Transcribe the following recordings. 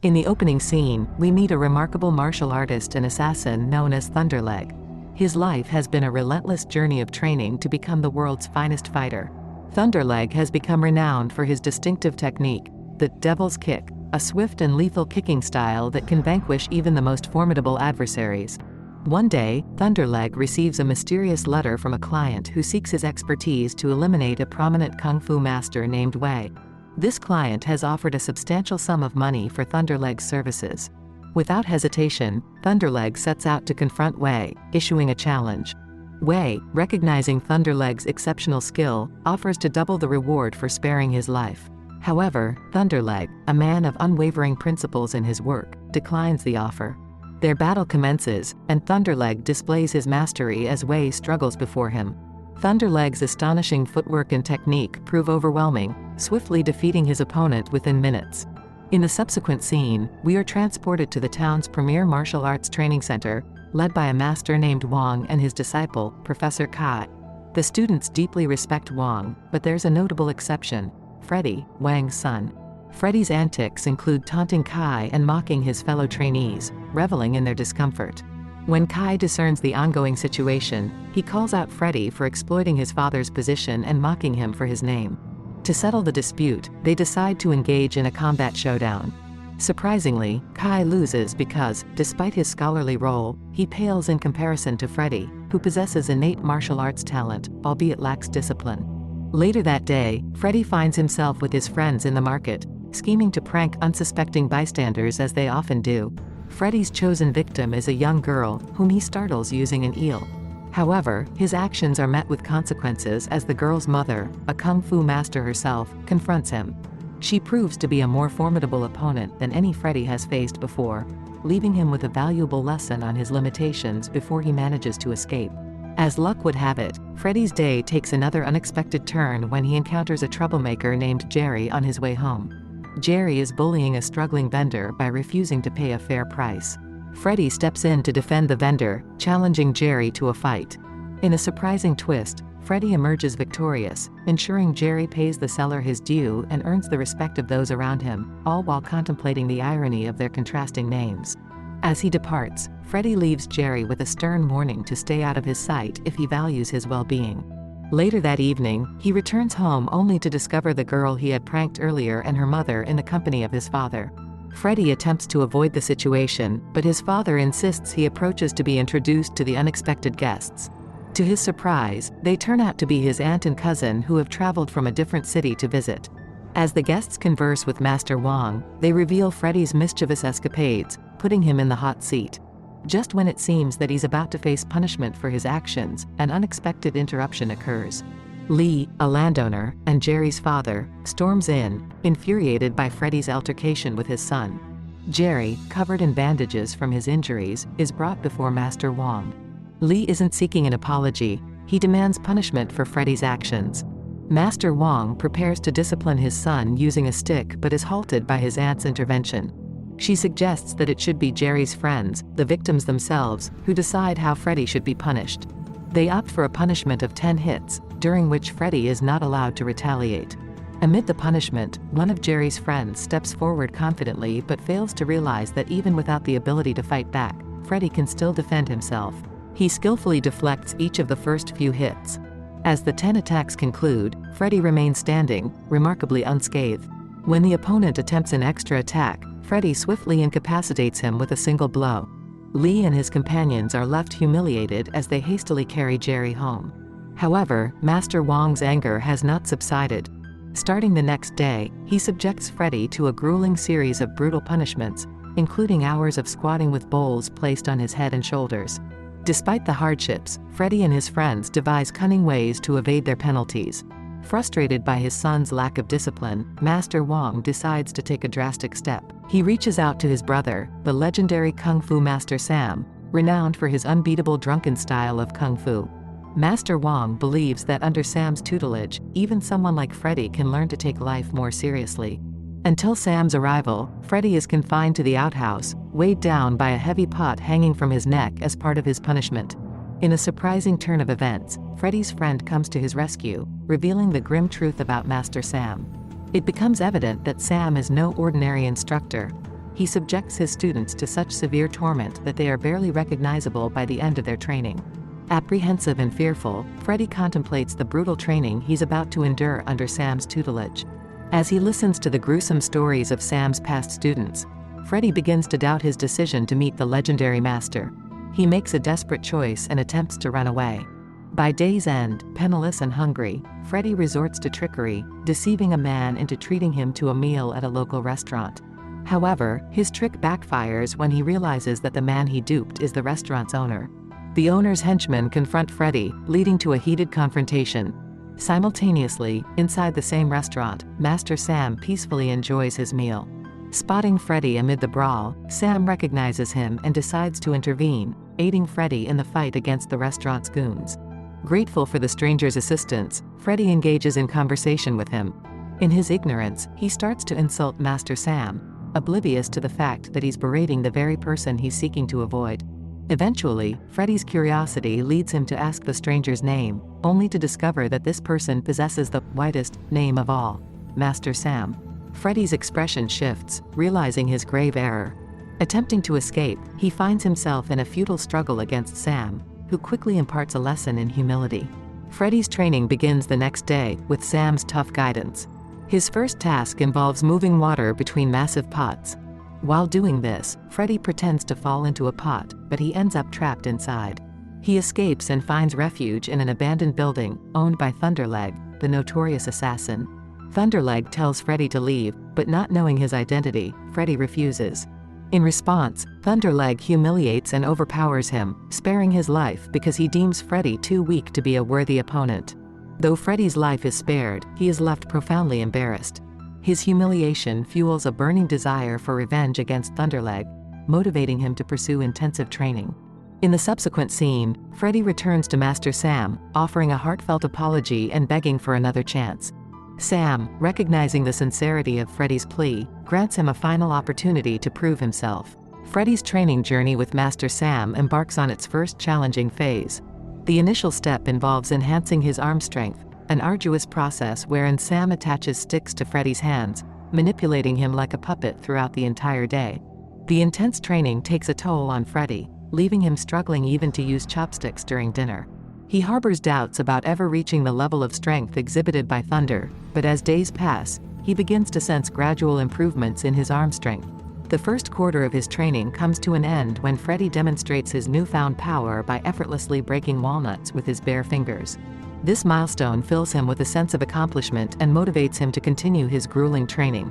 In the opening scene, we meet a remarkable martial artist and assassin known as Thunderleg. His life has been a relentless journey of training to become the world's finest fighter. Thunderleg has become renowned for his distinctive technique, the Devil's Kick, a swift and lethal kicking style that can vanquish even the most formidable adversaries. One day, Thunderleg receives a mysterious letter from a client who seeks his expertise to eliminate a prominent kung fu master named Wei. This client has offered a substantial sum of money for Thunderleg's services. Without hesitation, Thunderleg sets out to confront Wei, issuing a challenge. Wei, recognizing Thunderleg's exceptional skill, offers to double the reward for sparing his life. However, Thunderleg, a man of unwavering principles in his work, declines the offer. Their battle commences, and Thunderleg displays his mastery as Wei struggles before him. Thunderleg's astonishing footwork and technique prove overwhelming, swiftly defeating his opponent within minutes. In the subsequent scene, we are transported to the town's premier martial arts training center, led by a master named Wong and his disciple, Professor Kai. The students deeply respect Wong, but there's a notable exception: Freddy, Wang's son. Freddy's antics include taunting Kai and mocking his fellow trainees, reveling in their discomfort. When Kai discerns the ongoing situation, he calls out Freddy for exploiting his father's position and mocking him for his name. To settle the dispute, they decide to engage in a combat showdown. Surprisingly, Kai loses because, despite his scholarly role, he pales in comparison to Freddy, who possesses innate martial arts talent, albeit lacks discipline. Later that day, Freddy finds himself with his friends in the market, scheming to prank unsuspecting bystanders as they often do. Freddy's chosen victim is a young girl, whom he startles using an eel. However, his actions are met with consequences as the girl's mother, a kung fu master herself, confronts him. She proves to be a more formidable opponent than any Freddy has faced before, leaving him with a valuable lesson on his limitations before he manages to escape. As luck would have it, Freddy's day takes another unexpected turn when he encounters a troublemaker named Jerry on his way home. Jerry is bullying a struggling vendor by refusing to pay a fair price. Freddy steps in to defend the vendor, challenging Jerry to a fight. In a surprising twist, Freddy emerges victorious, ensuring Jerry pays the seller his due and earns the respect of those around him, all while contemplating the irony of their contrasting names. As he departs, Freddy leaves Jerry with a stern warning to stay out of his sight if he values his well-being. Later that evening, he returns home only to discover the girl he had pranked earlier and her mother in the company of his father. Freddy attempts to avoid the situation, but his father insists he approaches to be introduced to the unexpected guests. To his surprise, they turn out to be his aunt and cousin who have traveled from a different city to visit. As the guests converse with Master Wong, they reveal Freddy's mischievous escapades, putting him in the hot seat. Just when it seems that he's about to face punishment for his actions, an unexpected interruption occurs. Lee, a landowner, and Jerry's father, storms in, infuriated by Freddy's altercation with his son. Jerry, covered in bandages from his injuries, is brought before Master Wong. Lee isn't seeking an apology, he demands punishment for Freddy's actions. Master Wong prepares to discipline his son using a stick but is halted by his aunt's intervention. She suggests that it should be Jerry's friends, the victims themselves, who decide how Freddy should be punished. They opt for a punishment of 10 hits, during which Freddy is not allowed to retaliate. Amid the punishment, one of Jerry's friends steps forward confidently but fails to realize that even without the ability to fight back, Freddy can still defend himself. He skillfully deflects each of the first few hits. As the 10 attacks conclude, Freddy remains standing, remarkably unscathed. When the opponent attempts an extra attack, Freddy swiftly incapacitates him with a single blow. Lee and his companions are left humiliated as they hastily carry Jerry home. However, Master Wong's anger has not subsided. Starting the next day, he subjects Freddy to a grueling series of brutal punishments, including hours of squatting with bowls placed on his head and shoulders. Despite the hardships, Freddy and his friends devise cunning ways to evade their penalties. Frustrated by his son's lack of discipline, Master Wong decides to take a drastic step. He reaches out to his brother, the legendary Kung Fu Master Sam, renowned for his unbeatable drunken style of Kung Fu. Master Wong believes that under Sam's tutelage, even someone like Freddy can learn to take life more seriously. Until Sam's arrival, Freddy is confined to the outhouse, weighed down by a heavy pot hanging from his neck as part of his punishment. In a surprising turn of events, Freddy's friend comes to his rescue, revealing the grim truth about Master Sam. It becomes evident that Sam is no ordinary instructor. He subjects his students to such severe torment that they are barely recognizable by the end of their training. Apprehensive and fearful, Freddy contemplates the brutal training he's about to endure under Sam's tutelage. As he listens to the gruesome stories of Sam's past students, Freddy begins to doubt his decision to meet the legendary master. He makes a desperate choice and attempts to run away. By day's end, penniless and hungry, Freddy resorts to trickery, deceiving a man into treating him to a meal at a local restaurant. However, his trick backfires when he realizes that the man he duped is the restaurant's owner. The owner's henchmen confront Freddy, leading to a heated confrontation. Simultaneously, inside the same restaurant, Master Sam peacefully enjoys his meal. Spotting Freddy amid the brawl, Sam recognizes him and decides to intervene, aiding Freddy in the fight against the restaurant's goons. Grateful for the stranger's assistance, Freddy engages in conversation with him. In his ignorance, he starts to insult Master Sam, oblivious to the fact that he's berating the very person he's seeking to avoid. Eventually, Freddy's curiosity leads him to ask the stranger's name, only to discover that this person possesses the whitest name of all, Master Sam. Freddy's expression shifts, realizing his grave error. Attempting to escape, he finds himself in a futile struggle against Sam, who quickly imparts a lesson in humility. Freddy's training begins the next day, with Sam's tough guidance. His first task involves moving water between massive pots. While doing this, Freddy pretends to fall into a pot, but he ends up trapped inside. He escapes and finds refuge in an abandoned building, owned by Thunderleg, the notorious assassin. Thunderleg tells Freddy to leave, but not knowing his identity, Freddy refuses. In response, Thunderleg humiliates and overpowers him, sparing his life because he deems Freddy too weak to be a worthy opponent. Though Freddy's life is spared, he is left profoundly embarrassed. His humiliation fuels a burning desire for revenge against Thunderleg, motivating him to pursue intensive training. In the subsequent scene, Freddy returns to Master Sam, offering a heartfelt apology and begging for another chance. Sam, recognizing the sincerity of Freddy's plea, grants him a final opportunity to prove himself. Freddy's training journey with Master Sam embarks on its first challenging phase. The initial step involves enhancing his arm strength, an arduous process wherein Sam attaches sticks to Freddy's hands, manipulating him like a puppet throughout the entire day. The intense training takes a toll on Freddy, leaving him struggling even to use chopsticks during dinner. He harbors doubts about ever reaching the level of strength exhibited by Thunder, but as days pass, he begins to sense gradual improvements in his arm strength. The first quarter of his training comes to an end when Freddy demonstrates his newfound power by effortlessly breaking walnuts with his bare fingers. This milestone fills him with a sense of accomplishment and motivates him to continue his grueling training.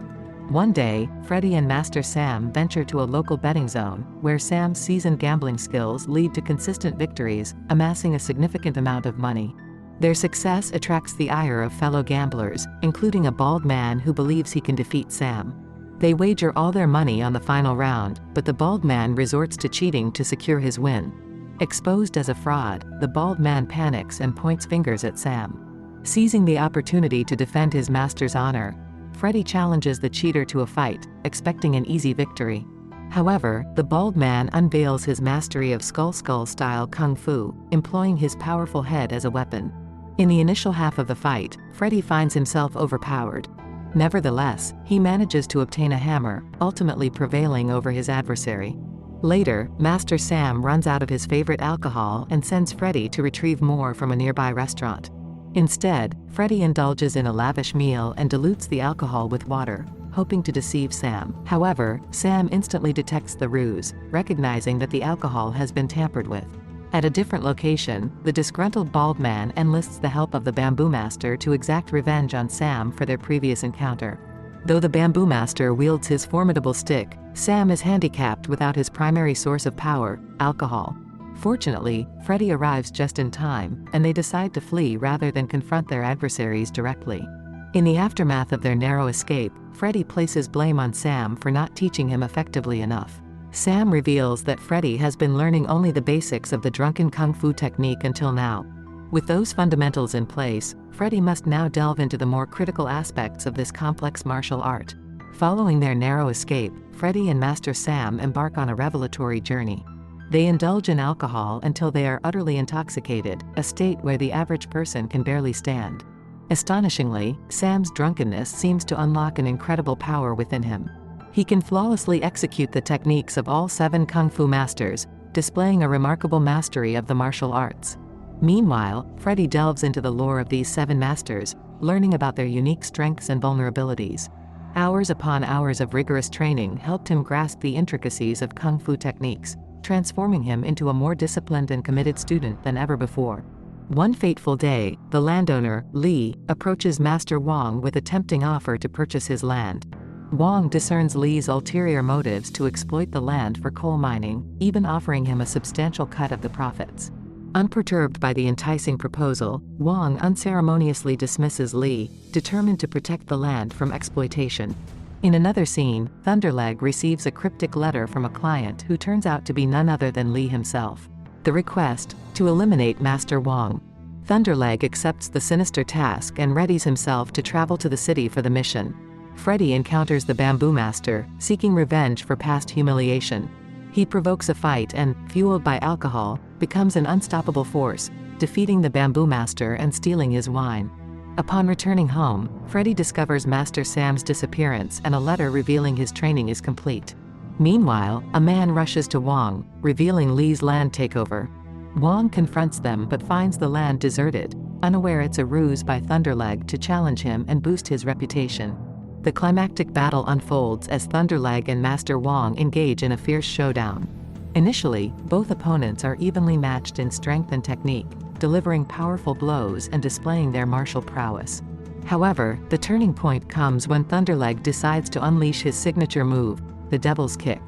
One day, Freddy and Master Sam venture to a local betting zone, where Sam's seasoned gambling skills lead to consistent victories, amassing a significant amount of money. Their success attracts the ire of fellow gamblers, including a bald man who believes he can defeat Sam. They wager all their money on the final round, but the bald man resorts to cheating to secure his win. Exposed as a fraud, the bald man panics and points fingers at Sam. Seizing the opportunity to defend his master's honor, Freddy challenges the cheater to a fight, expecting an easy victory. However, the bald man unveils his mastery of skull-style kung fu, employing his powerful head as a weapon. In the initial half of the fight, Freddy finds himself overpowered. Nevertheless, he manages to obtain a hammer, ultimately prevailing over his adversary. Later, Master Sam runs out of his favorite alcohol and sends Freddy to retrieve more from a nearby restaurant. Instead, Freddy indulges in a lavish meal and dilutes the alcohol with water, hoping to deceive Sam. However, Sam instantly detects the ruse, recognizing that the alcohol has been tampered with. At a different location, the disgruntled bald man enlists the help of the Bamboo Master to exact revenge on Sam for their previous encounter. Though the Bamboo Master wields his formidable stick, Sam is handicapped without his primary source of power, alcohol. Fortunately, Freddy arrives just in time, and they decide to flee rather than confront their adversaries directly. In the aftermath of their narrow escape, Freddy places blame on Sam for not teaching him effectively enough. Sam reveals that Freddy has been learning only the basics of the drunken kung fu technique until now. With those fundamentals in place, Freddy must now delve into the more critical aspects of this complex martial art. Following their narrow escape, Freddy and Master Sam embark on a revelatory journey. They indulge in alcohol until they are utterly intoxicated, a state where the average person can barely stand. Astonishingly, Sam's drunkenness seems to unlock an incredible power within him. He can flawlessly execute the techniques of all 7 kung fu masters, displaying a remarkable mastery of the martial arts. Meanwhile, Freddy delves into the lore of these 7 masters, learning about their unique strengths and vulnerabilities. Hours upon hours of rigorous training helped him grasp the intricacies of kung fu techniques, transforming him into a more disciplined and committed student than ever before. One fateful day, the landowner, Li, approaches Master Wong with a tempting offer to purchase his land. Wong discerns Li's ulterior motives to exploit the land for coal mining, even offering him a substantial cut of the profits. Unperturbed by the enticing proposal, Wong unceremoniously dismisses Li, determined to protect the land from exploitation. In another scene, Thunderleg receives a cryptic letter from a client who turns out to be none other than Li himself. The request, to eliminate Master Wong. Thunderleg accepts the sinister task and readies himself to travel to the city for the mission. Freddy encounters the Bamboo Master, seeking revenge for past humiliation. He provokes a fight and, fueled by alcohol, becomes an unstoppable force, defeating the Bamboo Master and stealing his wine. Upon returning home, Freddy discovers Master Sam's disappearance and a letter revealing his training is complete. Meanwhile, a man rushes to Wong, revealing Li's land takeover. Wong confronts them but finds the land deserted, unaware it's a ruse by Thunderleg to challenge him and boost his reputation. The climactic battle unfolds as Thunderleg and Master Wong engage in a fierce showdown. Initially, both opponents are evenly matched in strength and technique, delivering powerful blows and displaying their martial prowess. However, the turning point comes when Thunderleg decides to unleash his signature move, the Devil's Kick.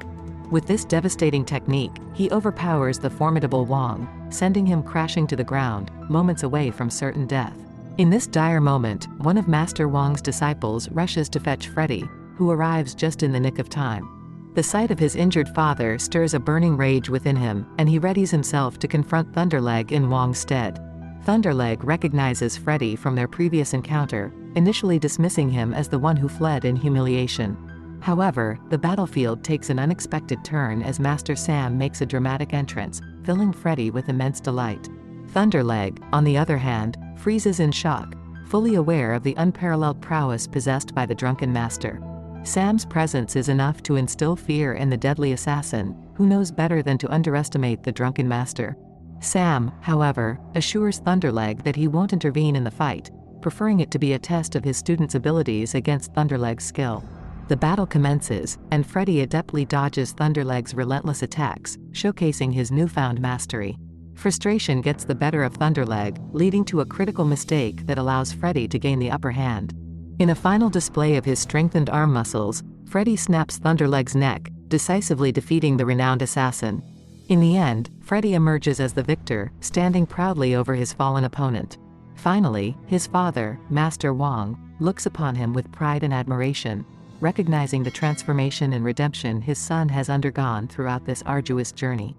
With this devastating technique, he overpowers the formidable Wong, sending him crashing to the ground, moments away from certain death. In this dire moment, one of Master Wong's disciples rushes to fetch Freddy, who arrives just in the nick of time. The sight of his injured father stirs a burning rage within him, and he readies himself to confront Thunderleg in Wong's stead. Thunderleg recognizes Freddy from their previous encounter, initially dismissing him as the one who fled in humiliation. However, the battlefield takes an unexpected turn as Master Sam makes a dramatic entrance, filling Freddy with immense delight. Thunderleg, on the other hand, freezes in shock, fully aware of the unparalleled prowess possessed by the Drunken Master. Sam's presence is enough to instill fear in the deadly assassin, who knows better than to underestimate the Drunken Master. Sam, however, assures Thunderleg that he won't intervene in the fight, preferring it to be a test of his student's abilities against Thunderleg's skill. The battle commences, and Freddy adeptly dodges Thunderleg's relentless attacks, showcasing his newfound mastery. Frustration gets the better of Thunderleg, leading to a critical mistake that allows Freddy to gain the upper hand. In a final display of his strengthened arm muscles, Freddy snaps Thunderleg's neck, decisively defeating the renowned assassin. In the end, Freddy emerges as the victor, standing proudly over his fallen opponent. Finally, his father, Master Wong, looks upon him with pride and admiration, recognizing the transformation and redemption his son has undergone throughout this arduous journey.